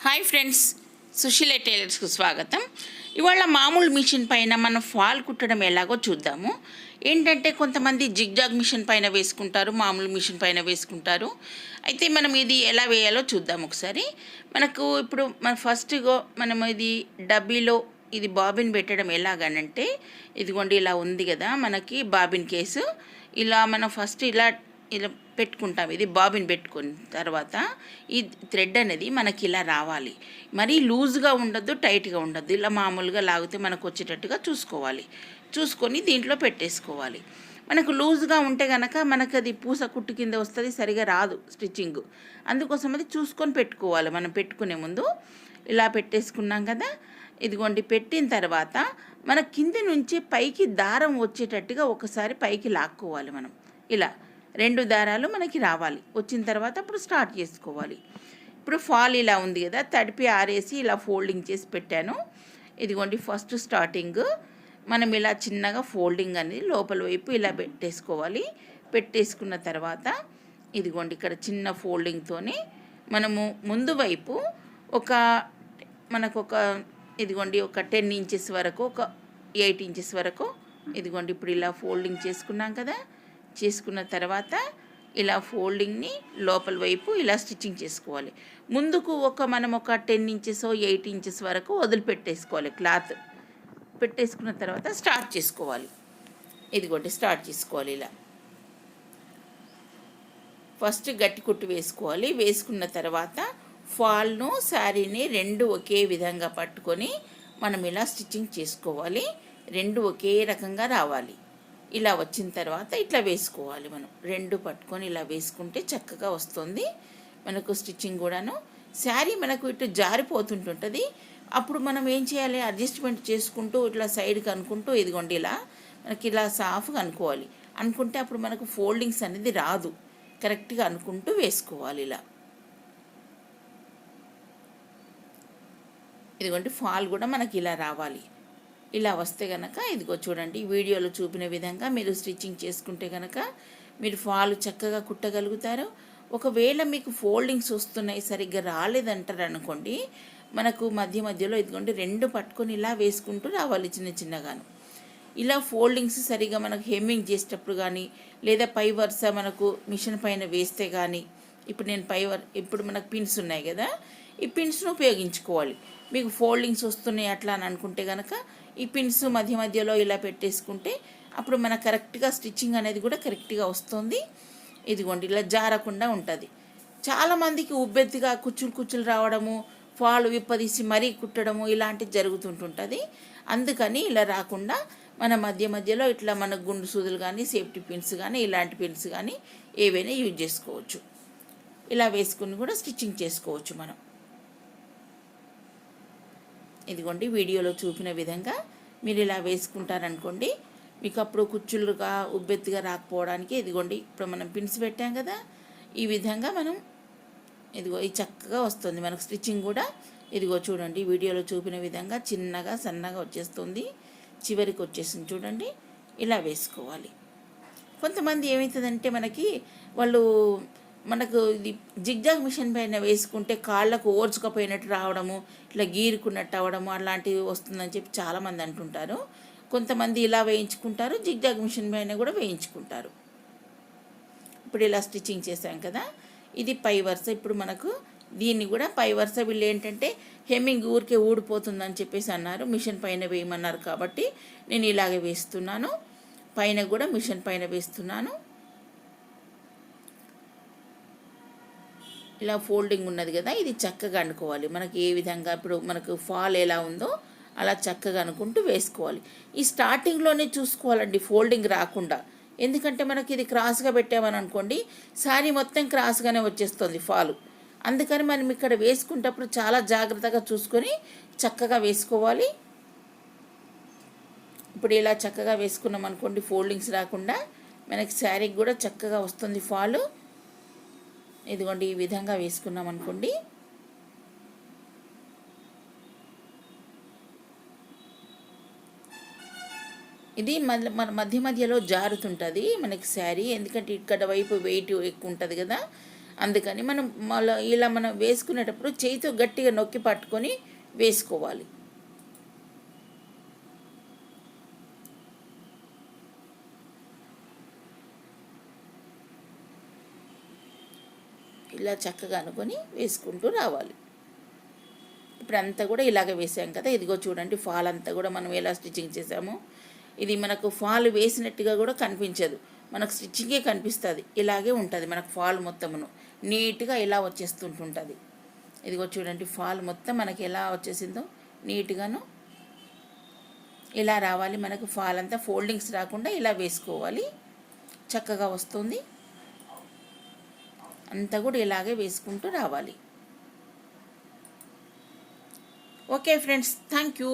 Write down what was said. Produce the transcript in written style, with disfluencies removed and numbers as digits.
Hi friends, Susheela టైలర్స్కు స్వాగతం. ఇవాళ మామూలు మిషన్ పైన మనం ఫాల్ కుట్టడం ఎలాగో చూద్దాము. ఏంటంటే కొంతమంది జిగ్జాగ్ మిషన్ పైన వేసుకుంటారు, మామూలు మిషన్ పైన వేసుకుంటారు. అయితే మనం ఇది ఎలా వేయాలో చూద్దాం ఒకసారి. మనకు ఇప్పుడు మనం ఇది డబ్బీలో ఇది బాబిన్ పెట్టడం ఎలాగనంటే, ఇదిగోండి ఇలా ఉంది కదా మనకి బాబిన్ కేసు. ఇలా మనం ఫస్ట్ ఇలా పెట్టుకుంటాం. ఇది బాబిన్ పెట్టుకున్న తర్వాత ఈ థ్రెడ్ అనేది మనకి ఇలా రావాలి. మరీ లూజ్గా ఉండద్దు, టైట్గా ఉండద్దు. ఇలా మామూలుగా లాగితే మనకు వచ్చేటట్టుగా చూసుకొని దీంట్లో పెట్టేసుకోవాలి. మనకు లూజ్గా ఉంటే కనుక మనకు అది పూస కుట్టు కింద వస్తుంది, సరిగా రాదు స్టిచ్చింగ్. అందుకోసం అది చూసుకొని పెట్టుకోవాలి. మనం పెట్టుకునే ముందు ఇలా పెట్టేసుకున్నాం కదా. ఇదిగోండి పెట్టిన తర్వాత మన కింది నుంచి పైకి దారం వచ్చేటట్టుగా ఒకసారి పైకి లాక్కోవాలి. మనం ఇలా 2 దారాలు మనకి రావాలి. వచ్చిన తర్వాత అప్పుడు స్టార్ట్ చేసుకోవాలి. ఇప్పుడు ఫాల్ ఇలా ఉంది కదా, తడిపి ఆరేసి ఇలా ఫోల్డింగ్ చేసి పెట్టాను. ఇదిగోండి ఫస్ట్ స్టార్టింగ్ మనం ఇలా చిన్నగా ఫోల్డింగ్ అనేది లోపల వైపు ఇలా పెట్టేసుకోవాలి. పెట్టేసుకున్న తర్వాత ఇదిగోండి ఇక్కడ చిన్న ఫోల్డింగ్తోని మనము ముందు వైపు మనకు ఇదిగోండి ఒక 10 ఇంచెస్ వరకు, ఒక 8 ఇంచెస్ వరకు ఇదిగోండి ఇప్పుడు ఇలా ఫోల్డింగ్ చేసుకున్నాం కదా. చేసుకున్న తర్వాత ఇలా ఫోల్డింగ్ని లోపల వైపు ఇలా స్టిచ్చింగ్ చేసుకోవాలి. ముందుకు మనం ఒక 10 ఇంచెస్ 8 ఇంచెస్ వరకు వదిలిపెట్టేసుకోవాలి. క్లాత్ పెట్టేసుకున్న తర్వాత స్టార్ట్ చేసుకోవాలి. ఇదిగోండి స్టార్ట్ చేసుకోవాలి. ఇలా ఫస్ట్ గట్టి కుట్టు వేసుకోవాలి. వేసుకున్న తర్వాత ఫాల్ను శారీని 2 ఒకే విధంగా పట్టుకొని మనం ఇలా స్టిచ్చింగ్ చేసుకోవాలి. 2 ఒకే రకంగా రావాలి. ఇలా వచ్చిన తర్వాత ఇట్లా వేసుకోవాలి. మనం 2 పట్టుకొని ఇలా వేసుకుంటే చక్కగా వస్తుంది మనకు స్టిచ్చింగ్ కూడాను. శారీ మనకు ఇటు జారిపోతుంటుంటుంది. అప్పుడు మనం ఏం చేయాలి, అడ్జస్ట్మెంట్ చేసుకుంటూ ఇట్లా సైడ్కి అనుకుంటూ ఇదిగోండి ఇలా మనకి ఇలా సాఫ్గా అనుకుంటే అప్పుడు మనకు ఫోల్డింగ్స్ అనేది రాదు. కరెక్ట్గా అనుకుంటూ వేసుకోవాలి. ఇలా ఇదిగోండి ఫాల్ కూడా మనకి ఇలా రావాలి. ఇలా వస్తే కనుక ఇదిగో చూడండి వీడియోలో చూపిన విధంగా మీరు స్టిచ్చింగ్ చేసుకుంటే కనుక మీరు ఫాల్ చక్కగా కుట్టగలుగుతారు. ఒకవేళ మీకు ఫోల్డింగ్స్ వస్తున్నాయి, సరిగ్గా రాలేదంటారు అనుకోండి, మనకు మధ్యలో ఇదిగోండి 2 పట్టుకొని ఇలా వేసుకుంటూ రావాలి చిన్నగాను. ఇలా ఫోల్డింగ్స్ సరిగా మనకు హెమ్మింగ్ చేసేటప్పుడు కానీ, లేదా పై వరుస మనకు మిషన్ పైన వేస్తే కానీ, ఇప్పుడు మనకు పిన్స్ ఉన్నాయి కదా, ఈ పిన్స్ను ఉపయోగించుకోవాలి. మీకు ఫోల్డింగ్స్ వస్తున్నాయి అట్లా అని అనుకుంటే కనుక ఈ పిన్స్ మధ్యలో ఇలా పెట్టేసుకుంటే అప్పుడు మన కరెక్ట్గా స్టిచ్చింగ్ అనేది కూడా కరెక్ట్గా వస్తుంది. ఇదిగోండి ఇలా జారకుండా ఉంటుంది. చాలామందికి ఉబ్బెత్తిగా కుచ్చులు రావడము, ఫాల్ విప్పదీసి మరీ కుట్టడము ఇలాంటివి జరుగుతుంటుంది. అందుకని ఇలా రాకుండా మన మధ్యలో ఇట్లా మన గుండు సూదులు కానీ, సేఫ్టీ పిన్స్ కానీ, ఇలాంటి పిన్స్ కానీ ఏవైనా యూజ్ చేసుకోవచ్చు. ఇలా వేసుకుని కూడా స్టిచ్చింగ్ చేసుకోవచ్చు మనం. ఇదిగోండి వీడియోలో చూపిన విధంగా మీరు ఇలా వేసుకుంటారనుకోండి, మీకు అప్పుడు కుచ్చులుగా ఉబ్బెత్తుగా రాకపోవడానికి ఇదిగోండి ఇప్పుడు మనం పిన్స్ పెట్టాం కదా, ఈ విధంగా మనం ఇదిగో ఈ చక్కగా వస్తుంది మనకు స్టిచ్చింగ్ కూడా. ఇదిగో చూడండి వీడియోలో చూపిన విధంగా చిన్నగా సన్నగా వచ్చేస్తుంది, చివరికి వచ్చేసింది చూడండి. ఇలా వేసుకోవాలి. కొంతమంది ఏమవుతుందంటే మనకు ఇది జిగ్జాగ్ మిషన్ పైన వేసుకుంటే కాళ్ళకు ఓర్చుకపోయినట్టు రావడము, ఇట్లా గీరుకున్నట్టు అవ్వడము అలాంటివి వస్తుందని చెప్పి చాలామంది అంటుంటారు. కొంతమంది ఇలా వేయించుకుంటారు, జిగ్జాగ్ మిషన్ పైన కూడా వేయించుకుంటారు. ఇప్పుడు ఇలా స్టిచ్చింగ్ చేశాం కదా, ఇది పై వరుస. ఇప్పుడు మనకు దీన్ని కూడా పై వరుస వీళ్ళు ఏంటంటే హెమ్మింగ్ ఊరికే ఊడిపోతుందని చెప్పేసి అన్నారు, మిషన్ పైన వేయమన్నారు కాబట్టి నేను ఇలాగే వేస్తున్నాను. పైన కూడా మిషన్ పైన వేస్తున్నాను. ఇలా ఫోల్డింగ్ ఉన్నది కదా, ఇది చక్కగా అనుకోవాలి. మనకి ఏ విధంగా ఇప్పుడు మనకు ఫాల్ ఎలా ఉందో అలా చక్కగా అనుకుంటూ వేసుకోవాలి. ఈ స్టార్టింగ్లోనే చూసుకోవాలండి ఫోల్డింగ్ రాకుండా. ఎందుకంటే మనకి ఇది క్రాస్గా పెట్టామని అనుకోండి, శారీ మొత్తం క్రాస్గానే వచ్చేస్తుంది ఫాలు. అందుకని మనం ఇక్కడ వేసుకునేటప్పుడు చాలా జాగ్రత్తగా చూసుకొని చక్కగా వేసుకోవాలి. ఇప్పుడు ఇలా చక్కగా వేసుకున్నాం అనుకోండి, ఫోల్డింగ్స్ రాకుండా మనకి శారీకి కూడా చక్కగా వస్తుంది ఫాలు. ఇదిగోండి ఈ విధంగా వేసుకున్నాం అనుకోండి. ఇది మధ్యలో జారుతుంటుంది మనకి శారీ, ఎందుకంటే ఇక్కడ వైపు వెయిట్ ఎక్కువ ఉంటుంది కదా, అందుకని మనం మళ్ళీ ఇలా మనం వేసుకునేటప్పుడు చేయితో గట్టిగా నొక్కి పట్టుకొని వేసుకోవాలి. ఇలా చక్కగా అనుకొని వేసుకుంటూ రావాలి. ఇప్పుడు అంతా కూడా ఇలాగ వేసాం కదా, ఇదిగో చూడండి ఫాల్ అంతా కూడా మనం ఎలా స్టిచ్చింగ్ చేసామో ఇది మనకు ఫాల్ వేసినట్టుగా కూడా కనిపించదు, మనకు స్టిచ్చింగే కనిపిస్తుంది. ఇలాగే ఉంటుంది మనకు ఫాల్ మొత్తమును నీట్గా ఇలా వచ్చేస్తుంటుంటుంది. ఇదిగో చూడండి ఫాల్ మొత్తం మనకి ఎలా వచ్చేసిందో నీట్గాను ఇలా రావాలి. మనకు ఫాల్ అంతా ఫోల్డింగ్స్ రాకుండా ఇలా వేసుకోవాలి, చక్కగా వస్తుంది. అంతా కూడా ఇలాగే వేసుకుంటూ రావాలి. Okay friends, thank you.